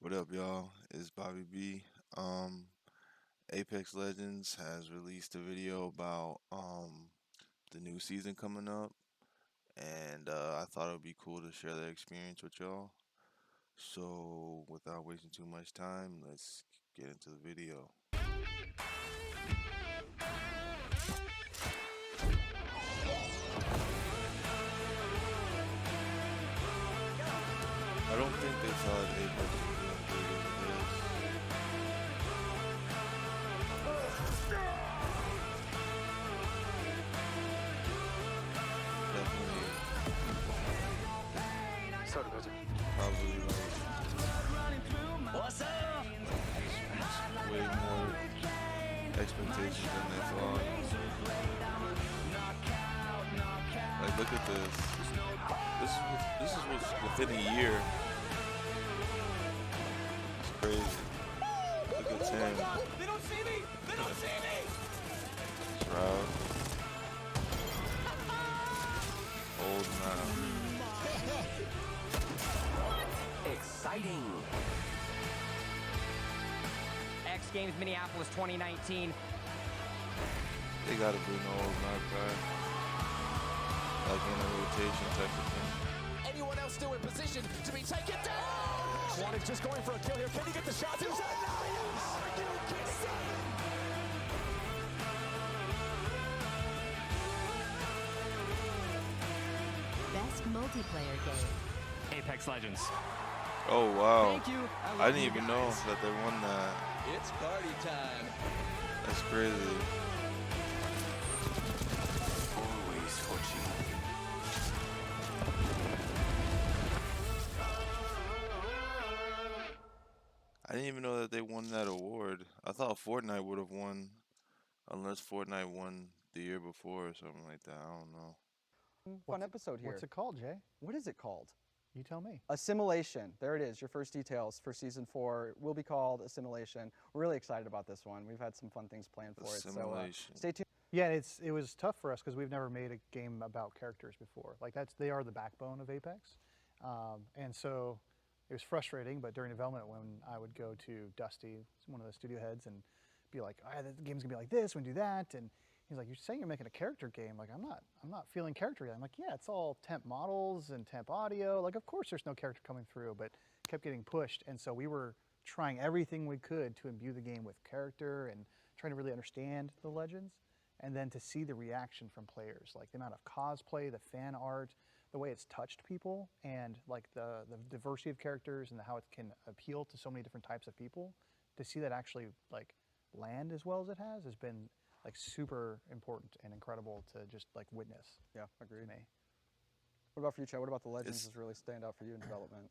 What up, y'all? It's Bobby B. Um, Apex Legends has released a video about the new season coming up, and I thought it would be cool to share that experience with y'all. So, without wasting too much time, let's get into the video. I don't think they thought Apex was doing big as it is. Definitely, probably What's up? way more expectations than they thought. Like, look at this. This is what's within a year. It's crazy. Look at Tim. They don't see me! They don't see me! Shroud. Old man. Exciting. X Games Minneapolis 2019. They gotta bring the old map back. Like in a rotation type of thing. Anyone else still in position to be taken down? Swan is just going for a kill here. Can he get the shot? Are you kidding? Best multiplayer game. Apex Legends. Oh wow. Thank you. I didn't even know that they won that. It's party time. That's crazy. Always for you. I didn't even know that they won that award. I thought Fortnite would have won, unless Fortnite won the year before or something like that. I don't know. Fun episode here. What's it called, Jay? What is it called? You tell me. Assimilation. There it is. Your first details for season 4 will be called Assimilation. We're really excited about this one. We've had some fun things planned for it. So Assimilation. stay tuned. Yeah, it was tough for us because we've never made a game about characters before. Like they are the backbone of Apex, and so it was frustrating. But during development, when I would go to Dusty, one of the studio heads, and be like, "Ah, the game's gonna be like this, we're gonna do that," and he's like, "You're saying you're making a character game? Like I'm not feeling character yet." I'm like, "Yeah, it's all temp models and temp audio. Like of course there's no character coming through, but kept getting pushed, and so we were trying everything we could to imbue the game with character and trying to really understand the legends." And then to see the reaction from players, like the amount of cosplay, the fan art, the way it's touched people, and like the diversity of characters and how it can appeal to so many different types of people, to see that actually like land as well as it has been like super important and incredible to just like witness. Yeah, To agreed. me. What about for you, Chad? What about the legends It's- is really stand out for you in development?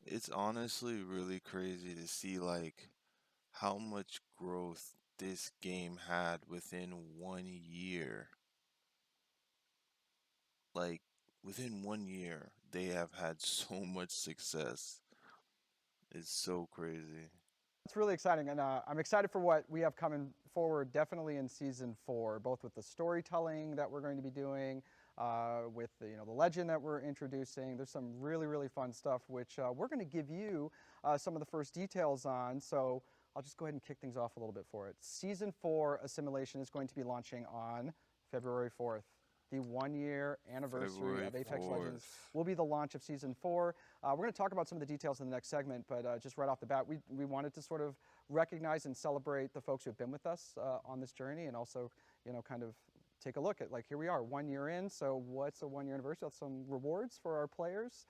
It's honestly really crazy to see like how much growth this game had within 1 year. Like within 1 year, they have had so much success. It's so crazy. It's really exciting, and I'm excited for what we have coming forward, definitely in season 4, both with the storytelling that we're going to be doing, with the legend that we're introducing. There's some really, really fun stuff, which we're going to give you some of the first details on. So I'll just go ahead and kick things off a little bit for it. Season 4 Assimilation is going to be launching on February 4th. The 1-year anniversary February of Apex Legends 4th. will be the launch of season 4. We're going to talk about some of the details in the next segment, but just right off the bat, we wanted to sort of recognize and celebrate the folks who have been with us on this journey, and also, kind of take a look at, like, here we are, 1 year in. So what's a 1-year anniversary? That's some rewards for our players.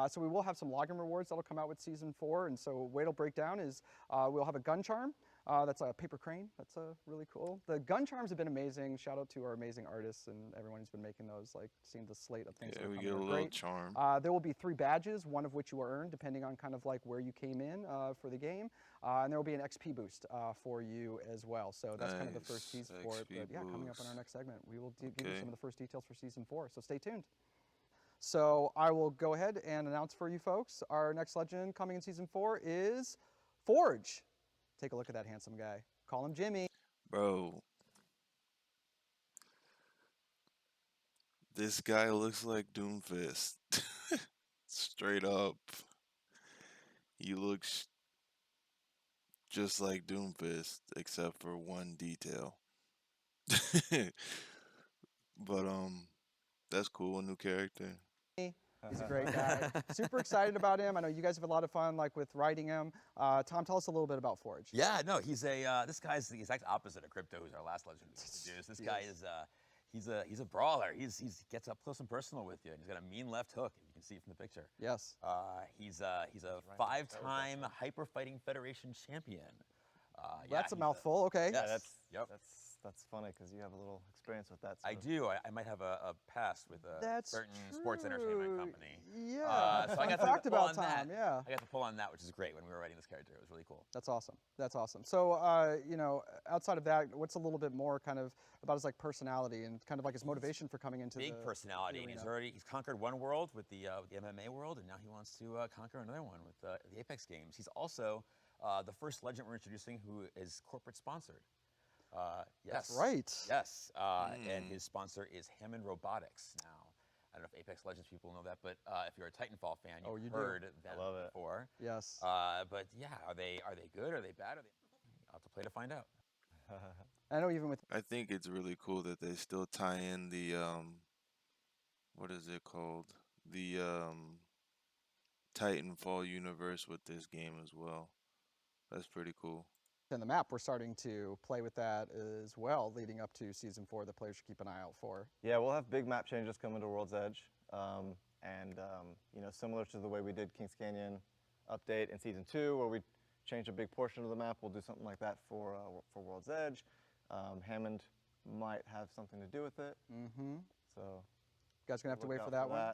So we will have some login rewards that'll come out with season 4. And so way it'll break down is we'll have a gun charm. That's a paper crane. That's really cool. The gun charms have been amazing. Shout out to our amazing artists and everyone who's been making those. Like, seeing the slate of things. Yeah, that are we coming get a are little great. charm. There will be 3 badges, one of which you will earn depending on kind of like where you came in for the game. And there will be an XP boost for you as well. So that's kind of the first Nice. tease for it. But XP yeah, coming up in our boost. next segment, we will give you Okay. some of the first details for season 4. So stay tuned. So I will go ahead and announce for you folks, our next legend coming in season 4 is Forge. Take a look at that handsome guy. Call him Jimmy. Bro, this guy looks like Doomfist. Straight up. He looks just like Doomfist, except for one detail. But that's cool. A new character. He's a great guy. Super excited about him. I know you guys have a lot of fun, like with writing him. Tom, tell us a little bit about Forge. Yeah, no, he's a this guy's the exact opposite of Crypto, who's our last legend we introduced. This guy is he's a brawler. He gets up close and personal with you, and he's got a mean left hook, if you can see from the picture. Yes. He's a 5-time Hyper Fighting Federation champion. That's a mouthful. Okay. Yes. That's funny because you have a little experience with that. I do. I might have a past with a certain sports entertainment company. Yeah. So I got fact to pull about on Tom. that. Yeah. I got to pull on that, which is great when we were writing this character. It was really cool. That's awesome. That's awesome. So, you know, outside of that, what's a little bit more kind of about his like personality and kind of like his motivation for coming into Big the personality, and he's conquered one world with the MMA world, and now he wants to conquer another one with the Apex games. He's also the first legend we're introducing who is corporate sponsored. Yes. That's right. Yes. And his sponsor is Hammond Robotics. Now, I don't know if Apex Legends people know that, but if you're a Titanfall fan, you've heard them before. Yes. But yeah, are they good? Are they bad? I'll have to play to find out. I know even with I think it's really cool that they still tie in the what is it called? The Titanfall universe with this game as well. That's pretty cool. in the map, we're starting to play with that as well, leading up to Season 4 that players should keep an eye out for. Yeah, we'll have big map changes coming to World's Edge. You know, similar to the way we did Kings Canyon update in Season 2, where we changed a big portion of the map, we'll do something like that for World's Edge. Hammond might have something to do with it. Mm-hmm. So you guys going to have to wait look for out that one?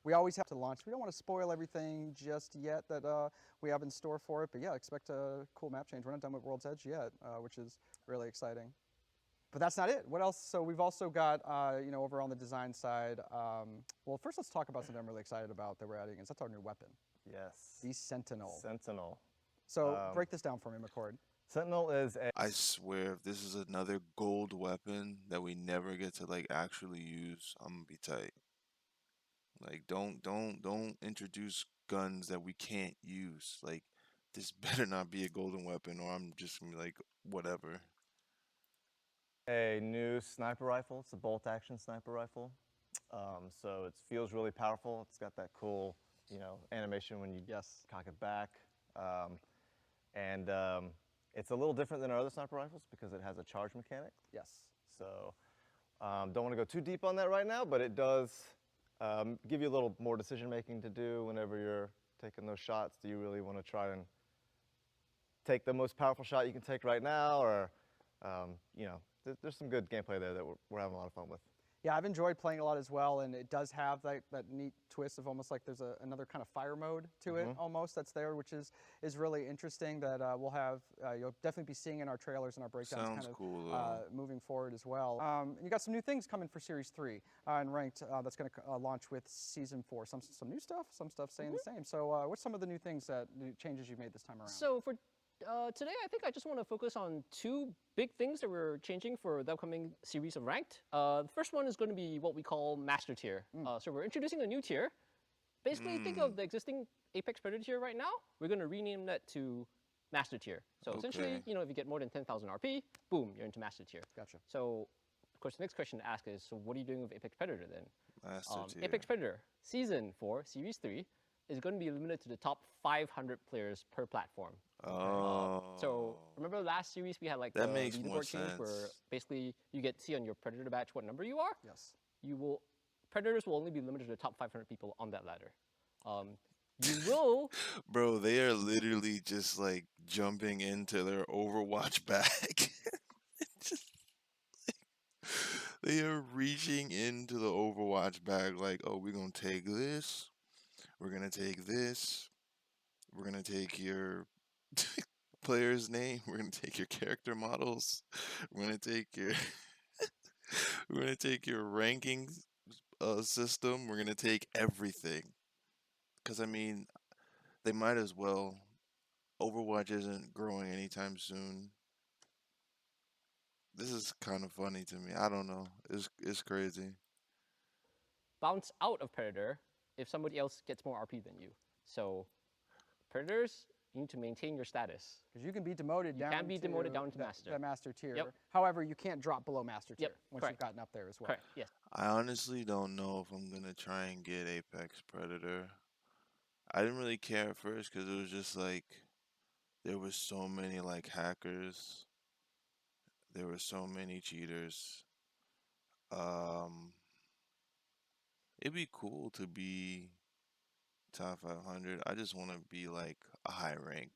We always have to launch. We don't want to spoil everything just yet that we have in store for it, but yeah, expect a cool map change. We're not done with World's Edge yet, which is really exciting. But that's not it. What else? So we've also got, you know, over on the design side. Well, first let's talk about something I'm really excited about that we're adding. Is that's our new weapon. Yes. The Sentinel. Sentinel. So break this down for me, McCord. Sentinel is a... I swear, if this is another gold weapon that we never get to like actually use, I'm gonna be tight. Like, don't introduce guns that we can't use. Like, this better not be a golden weapon, or I'm just gonna be like, whatever. A new sniper rifle. It's a bolt-action sniper rifle. So it feels really powerful. It's got that cool, you know, animation when you cock it back. It's a little different than our other sniper rifles because it has a charge mechanic. Yes. So don't want to go too deep on that right now, but it does give you a little more decision making to do whenever you're taking those shots. Do you really want to try and take the most powerful shot you can take right now, or you know, there's some good gameplay there that we're having a lot of fun with. Yeah, I've enjoyed playing a lot as well, and it does have that neat twist of almost like there's another kind of fire mode to it almost that's there, which is really interesting that we'll have, you'll definitely be seeing in our trailers and our breakdowns. Sounds kind of cool, moving forward as well. You got some new things coming for Series 3 and Ranked that's going to launch with Season 4. Some new stuff, some stuff staying the same. So what's some of the new things new changes you've made this time around? So for today, I think I just want to focus on two big things that we're changing for the upcoming series of Ranked. The first one is going to be what we call Master Tier. So we're introducing a new tier. Basically, think of the existing Apex Predator tier right now. We're going to rename that to Master Tier. So essentially, you know, if you get more than 10,000 RP, boom, you're into Master Tier. Gotcha. So, of course, the next question to ask is, so what are you doing with Apex Predator then? Master Tier. Apex Predator Season 4, Series 3, is going to be limited to the top 500 players per platform. So remember last series we had like that the makes more leaderboard change sense. where basically you get to see on your Predator badge what number you are. Yes. Predators will only be limited to the top 500 people on that ladder. You will. Bro, they are literally just like jumping into their Overwatch bag. They are reaching into the Overwatch bag like, oh, we're going to take this. We're going to take this. We're going to take your player's name. We're going to take your character models. We're going to take your we're going to take your ranking system. We're going to take everything. Cuz I mean, they might as well. Overwatch isn't growing anytime soon. This is kind of funny to me. I don't know. It's crazy. Bounce out of Predator if somebody else gets more RP than you. So Predators, You need to maintain your status. Because you can be demoted down. You can be demoted down to master. That master tier. Yep. However, you can't drop below master tier Yep, once correct. you've gotten up there as well. Correct. Yes. I honestly don't know if I'm gonna try and get Apex Predator. I didn't really care at first because it was just like there was so many like hackers. There were so many cheaters. It'd be cool to be top 500. I just want to be like a high rank.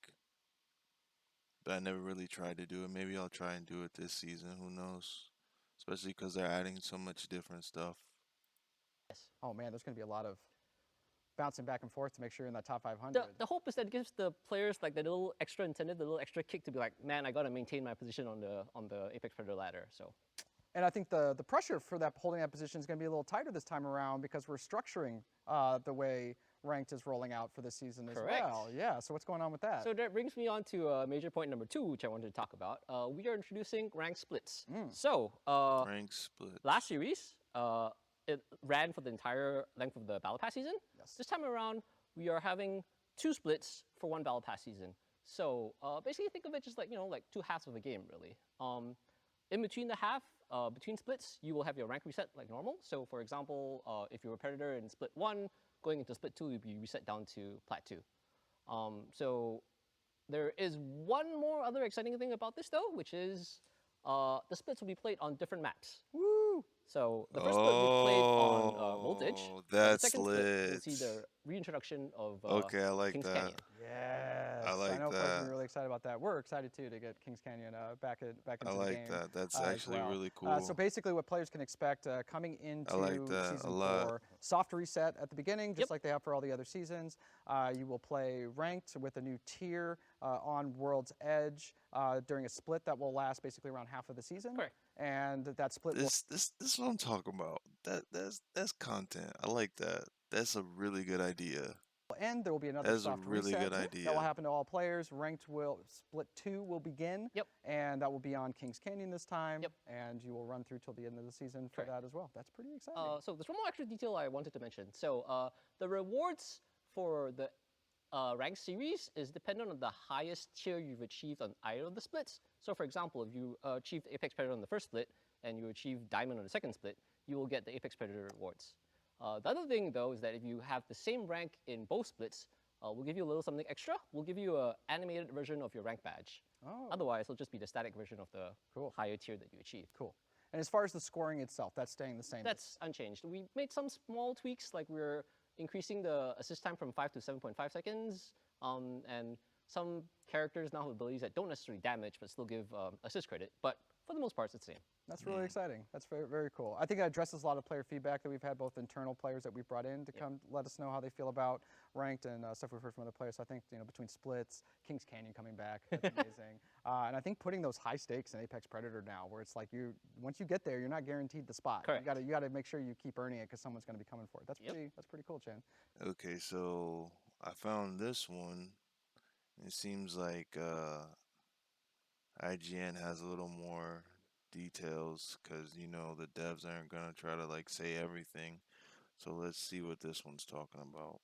But I never really tried to do it. Maybe I'll try and do it this season. Who knows? Especially because they're adding so much different stuff. Yes. Oh man, there's going to be a lot of bouncing back and forth to make sure you're in that top 500. The hope is that it gives the players like the little extra incentive, the little extra kick to be like, man, I got to maintain my position on the Apex Predator ladder. So. And I think the pressure for that holding that position is going to be a little tighter this time around because we're structuring the way ranked is rolling out for this season as well. Yeah, so what's going on with that? So that brings me on to major point number 2, which I wanted to talk about. We are introducing rank splits. So Rank splits. last series, it ran for the entire length of the Battle Pass season. Yes. This time around, we are having 2 splits for 1 Battle Pass season. So basically think of it just like, like 2 halves of a game, really. In between the half, between splits, you will have your rank reset like normal. So for example, if you're a Predator in split 1, going into split 2, you'll be reset down to plat 2. So there is one more other exciting thing about this though, which is the splits will be played on different maps. Woo! So the first split will be played on Voltage. That's the second split, lit. you'll see the reintroduction of Okay, I like Kings that. Canyon. Yes. I like know folks are that. gonna be really excited about that. We're excited too to get Kings Canyon back into I the like game. that. That's as actually well. really cool. So basically what players can expect coming into like that a season lot. 4, soft reset at the beginning, just Yep. like they have for all the other seasons. You will play ranked with a new tier on World's Edge during a split that will last basically around half of the season. Correct. And that split will This is what I'm talking about. That's content. I like that. That's a really good idea. end. There will be another That's a soft really reset good idea. that will happen to all players. Ranked will split 2 will begin. Yep. And that will be on Kings Canyon this time. Yep. And you will run through till the end of the season for Correct. that as well. That's pretty exciting. So there's one more extra detail I wanted to mention. So the rewards for the ranked series is dependent on the highest tier you've achieved on either of the splits. So for example, if you achieved Apex Predator on the first split and you achieve Diamond on the second split, you will get the Apex Predator rewards. The other thing though is that if you have the same rank in both splits, we'll give you a little something extra. We'll give you an animated version of your rank badge. Oh. Otherwise, it'll just be the static version of the Cool. higher tier that you achieved. Cool. And as far as the scoring itself, that's staying the same. That's unchanged. We made some small tweaks, like we're increasing the assist time from 5 to 7.5 seconds, and some characters now have abilities that don't necessarily damage, but still give assist credit. But for the most part, it's the same. That's really exciting. That's very, very cool. I think that addresses a lot of player feedback that we've had, both internal players that we've brought in to come let us know how they feel about ranked and stuff we've heard from other players. So I think between splits, Kings Canyon coming back, that's amazing. And I think putting those high stakes in Apex Predator now, where it's like once you get there, you're not guaranteed the spot. Correct. You got to make sure you keep earning it because someone's going to be coming for it. That's pretty cool, Chan. Okay, so I found this one. It seems like IGN has a little more details because the devs aren't gonna try to say everything. So let's see what this one's talking about.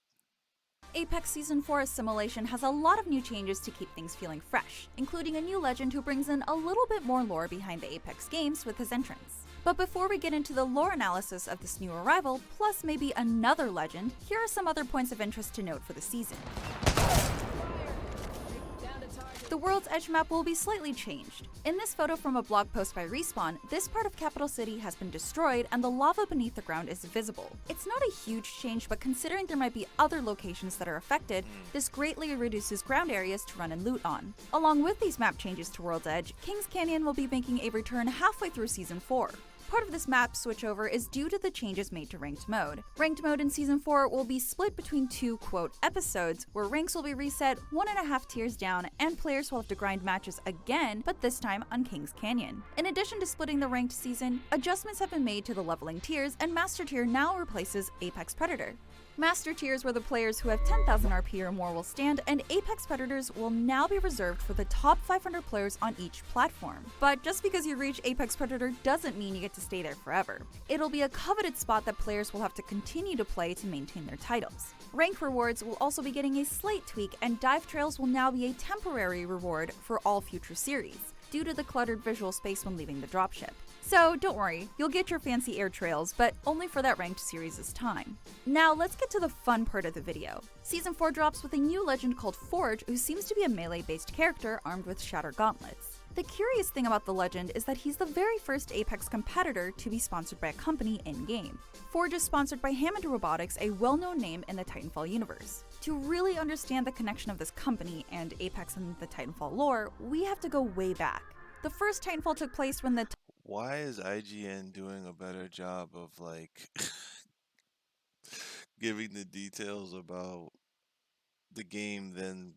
Apex Season 4 Assimilation has a lot of new changes to keep things feeling fresh, including a new legend who brings in a little bit more lore behind the Apex games with his entrance. But before we get into the lore analysis of this new arrival, plus maybe another legend, here are some other points of interest to note for the season. The World's Edge map will be slightly changed. In this photo from a blog post by Respawn, this part of Capital City has been destroyed and the lava beneath the ground is visible. It's not a huge change, but considering there might be other locations that are affected, this greatly reduces ground areas to run and loot on. Along with these map changes to World's Edge, Kings Canyon will be making a return halfway through Season 4. Part of this map switchover is due to the changes made to Ranked Mode. Ranked Mode in Season 4 will be split between two, quote, episodes, where ranks will be reset 1.5 tiers down and players will have to grind matches again, but this time on Kings Canyon. In addition to splitting the Ranked season, adjustments have been made to the leveling tiers, and Master Tier now replaces Apex Predator. Master tiers where the players who have 10,000 RP or more will stand, and Apex Predators will now be reserved for the top 500 players on each platform. But just because you reach Apex Predator doesn't mean you get to stay there forever. It'll be a coveted spot that players will have to continue to play to maintain their titles. Rank rewards will also be getting a slight tweak, and dive trails will now be a temporary reward for all future series, due to the cluttered visual space when leaving the dropship. So don't worry, you'll get your fancy air trails, but only for that ranked series' time. Now let's get to the fun part of the video. Season 4 drops with a new legend called Forge, who seems to be a melee-based character armed with shatter gauntlets. The curious thing about the legend is that he's the very first Apex competitor to be sponsored by a company in-game. Forge is sponsored by Hammond Robotics, a well-known name in the Titanfall universe. To really understand the connection of this company and Apex and the Titanfall lore, we have to go way back. The first Titanfall took place when the Why is IGN doing a better job of like giving the details about the game than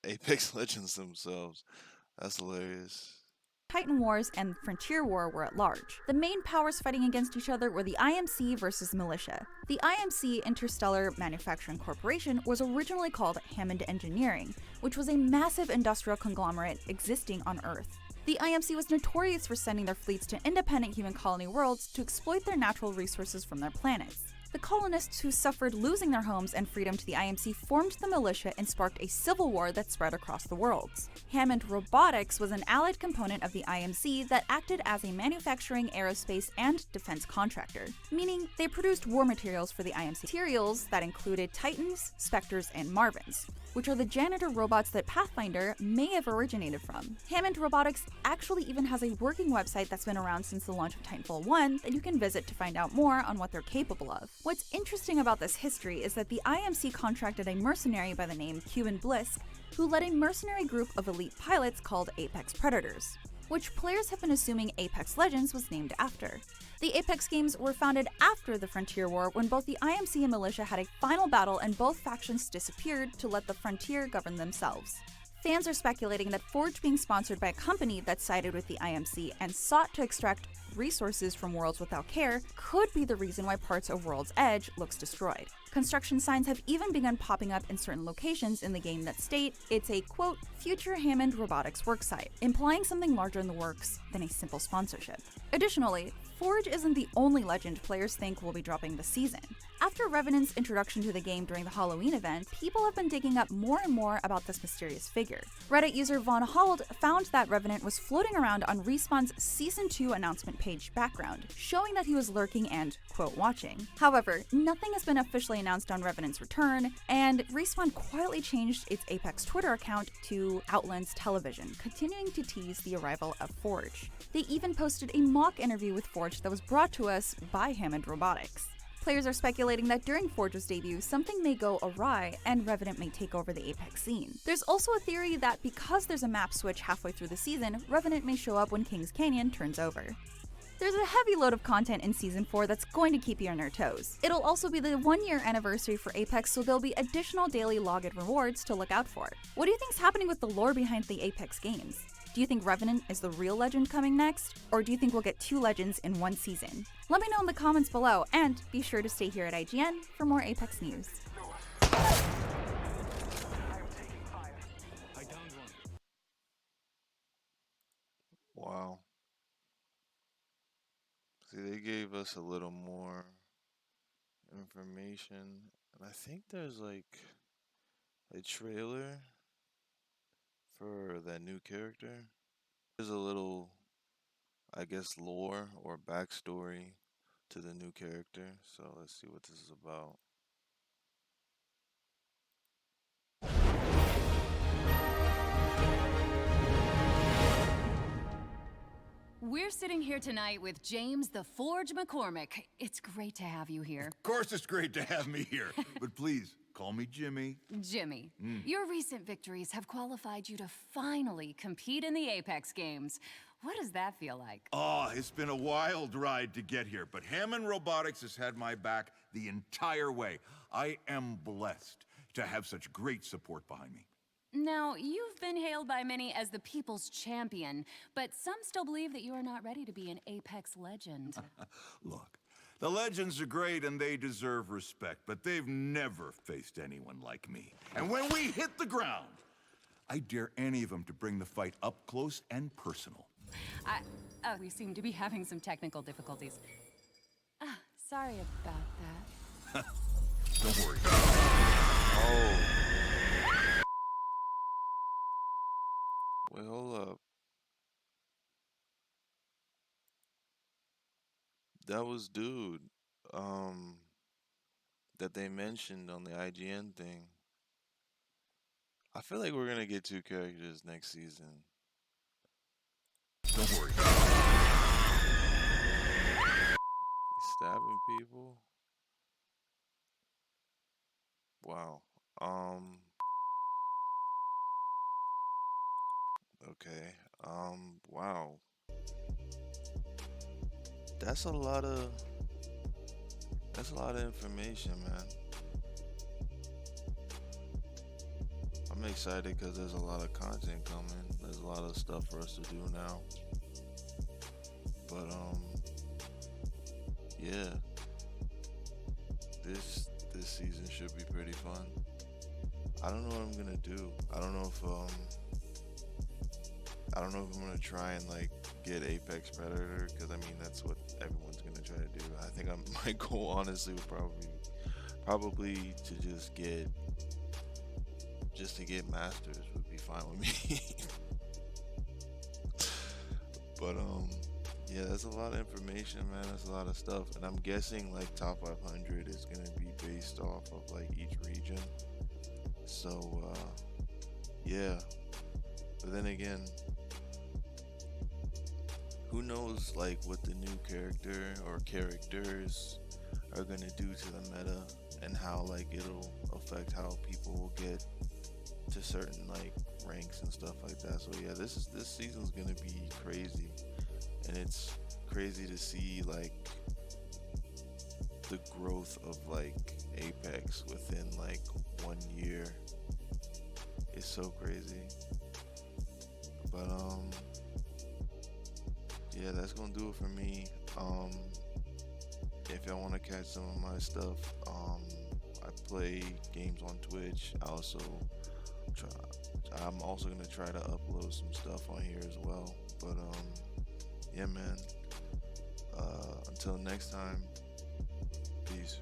Apex Legends themselves? That's hilarious. Titan Wars and Frontier War were at large. The main powers fighting against each other were the IMC versus Militia. The IMC, Interstellar Manufacturing Corporation, was originally called Hammond Engineering, which was a massive industrial conglomerate existing on Earth. The IMC was notorious for sending their fleets to independent human colony worlds to exploit their natural resources from their planets. The colonists who suffered losing their homes and freedom to the IMC formed the militia and sparked a civil war that spread across the worlds. Hammond Robotics was an allied component of the IMC that acted as a manufacturing, aerospace, and defense contractor, meaning they produced war materials for the IMC. Materials that included Titans, Spectres, and Marvins, which are the janitor robots that Pathfinder may have originated from. Hammond Robotics actually even has a working website that's been around since the launch of Titanfall 1 that you can visit to find out more on what they're capable of. What's interesting about this history is that the IMC contracted a mercenary by the name Cuban Blisk, who led a mercenary group of elite pilots called Apex Predators, which players have been assuming Apex Legends was named after. The Apex games were founded after the Frontier War, when both the IMC and Militia had a final battle and both factions disappeared to let the Frontier govern themselves. Fans are speculating that Forge being sponsored by a company that sided with the IMC and sought to extract resources from Worlds Without Care could be the reason why parts of World's Edge looks destroyed. Construction signs have even begun popping up in certain locations in the game that state it's a, quote, future Hammond Robotics worksite, implying something larger in the works than a simple sponsorship. Additionally, Forge isn't the only legend players think will be dropping this season. After Revenant's introduction to the game during the Halloween event, people have been digging up more and more about this mysterious figure. Reddit user Von Hold found that Revenant was floating around on Respawn's Season 2 announcement page background, showing that he was lurking and, quote, watching. However, nothing has been officially announced on Revenant's return, and Respawn quietly changed its Apex Twitter account to Outlands Television, continuing to tease the arrival of Forge. They even posted a mock interview with Forge that was brought to us by Hammond Robotics. Players are speculating that during Forge's debut, something may go awry and Revenant may take over the Apex scene. There's also a theory that because there's a map switch halfway through the season, Revenant may show up when King's Canyon turns over. There's a heavy load of content in Season 4 that's going to keep you on your toes. It'll also be the 1-year anniversary for Apex, so there'll be additional daily login rewards to look out for. What do you think's happening with the lore behind the Apex games? Do you think Revenant is the real legend coming next? Or do you think we'll get 2 legends in 1 season? Let me know in the comments below, and be sure to stay here at IGN for more Apex news. Wow. See, they gave us a little more information. And I think there's like a trailer for that new character. There's a little, I guess, lore or backstory to the new character. So let's see what this is about. We're sitting here tonight with James the Forge McCormick. It's great to have you here. Of course it's great to have me here. But please, call me Jimmy. Jimmy, your recent victories have qualified you to finally compete in the Apex games. What does that feel like? Oh, it's been a wild ride to get here, but Hammond Robotics has had my back the entire way. I am blessed to have such great support behind me. Now, you've been hailed by many as the people's champion, but some still believe that you are not ready to be an Apex legend. Look, The Legends are great and they deserve respect, but they've never faced anyone like me. And when we hit the ground, I dare any of them to bring the fight up close and personal. We seem to be having some technical difficulties. Sorry about that. Don't worry. Oh. Wait, hold up. That was dude, that they mentioned on the IGN thing. I feel like we're gonna get 2 characters next season. Don't worry. He's stabbing people. Wow. Okay. Wow. That's a lot of information, man. I'm excited because there's a lot of content coming. There's a lot of stuff for us to do now. But yeah. This season should be pretty fun. I don't know what I'm gonna do. I don't know if I'm gonna try and like get Apex Predator, because I mean that's what everyone's gonna try to do. I think my goal honestly would probably to just get Masters would be fine with me. But yeah, that's a lot of information, man. That's a lot of stuff, and I'm guessing like top 500 is gonna be based off of like each region. So yeah, but then again, who knows like what the new character or characters are gonna do to the meta, and how like it'll affect how people will get to certain like ranks and stuff like that. So yeah, this season's gonna be crazy, and it's crazy to see like the growth of like Apex within like 1 year. It's so crazy. But yeah, that's gonna do it for me. If y'all want to catch some of my stuff, I play games on Twitch. I'm also gonna try to upload some stuff on here as well. But yeah, man. Until next time, peace.